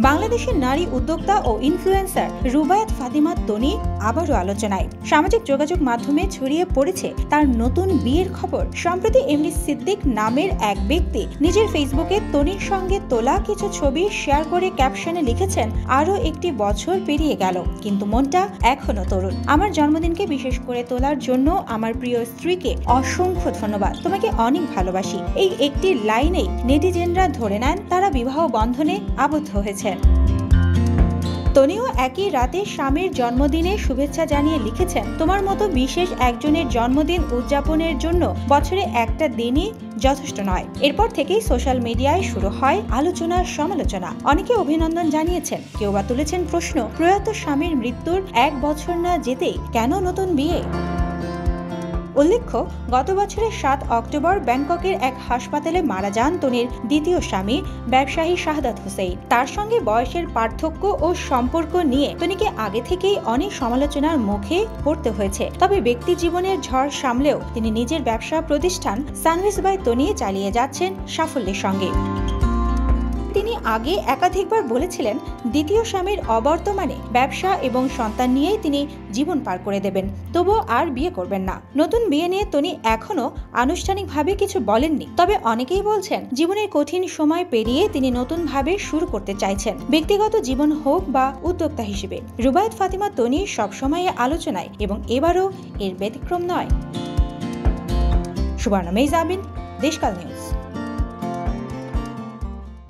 বাংলাদেশের নারী উদ্যোক্তা ও ইনফ্লুয়েন্সার রুবায়াত ফাতিমা তনি আবারও আলোচনায়। সামাজিক যোগাযোগ মাধ্যমে ছড়িয়ে পড়েছে তার নতুন বিয়ের খবর। সম্প্রতি এমডি সিদ্দিক নামের এক ব্যক্তি নিজের ফেসবুকে তনির সঙ্গে তোলা কিছু ছবি শেয়ার করে ক্যাপশনে লিখেছেন, আরও একটি বছর পেরিয়ে গেল কিন্তু মনটা এখনো তরুণ। আমার জন্মদিনকে বিশেষ করে তোলার জন্য আমার প্রিয় স্ত্রীকে অসংখ্য ধন্যবাদ। তোমাকে অনেক ভালোবাসি। এই একটি লাইনেই নেটিজেনরা ধরে নেন তারা বিবাহ বন্ধনে আবদ্ধ হয়েছে। তনিও একই রাতে স্বামীর জন্মদিনে শুভেচ্ছা জানিয়ে লিখেছেন, তোমার মতো বিশেষ একজনের জন্মদিন উদযাপনের জন্য বছরে একটা দিনই যথেষ্ট নয়। এরপর থেকেই সোশ্যাল মিডিয়ায় শুরু হয় আলোচনা সমালোচনা। অনেকে অভিনন্দন জানিয়েছেন, কেউ বা তুলেছেন প্রশ্ন, প্রয়াত স্বামীর মৃত্যুর 1 বছর না যেতেই কেন নতুন বিয়ে? উল্লেখ্য, গত বছরের 7 অক্টোবর ব্যাংককের এক হাসপাতালে মারা যান তনির দ্বিতীয় স্বামী ব্যবসায়ী শাহাদাত হোসেন। তার সঙ্গে বয়সের পার্থক্য ও সম্পর্ক নিয়ে তনিকে আগে থেকেই অনেক সমালোচনার মুখে পড়তে হয়েছে। তবে ব্যক্তি জীবনের ঝড় সামলেও তিনি নিজের ব্যবসা প্রতিষ্ঠান সানরাইজ বাই তনি চালিয়ে যাচ্ছেন সাফল্যের সঙ্গে। তিনি আগে একাধিকবার বলেছিলেন, দ্বিতীয় স্বামীর অবর্তমানে ব্যবসা এবং সন্তান নিয়েই তিনি জীবন পার করে দেবেন, তবুও আর বিয়ে করবেন না। নতুন বিয়ে নিয়ে তনি এখনো আনুষ্ঠানিকভাবে কিছু বলেননি। তবে অনেকেই বলছেন, জীবনের কঠিন সময় পেরিয়ে তিনি নতুনভাবে শুরু করতে চাইছেন, ব্যক্তিগত জীবন হোক বা উদ্যোক্তা হিসেবে। রুবায়াত ফাতিমা তনি সবসময় আলোচনায় এবং এবারও এর ব্যতিক্রম নয়। সুবর্ণা মেহজাবিন, দেশকাল নিউজ।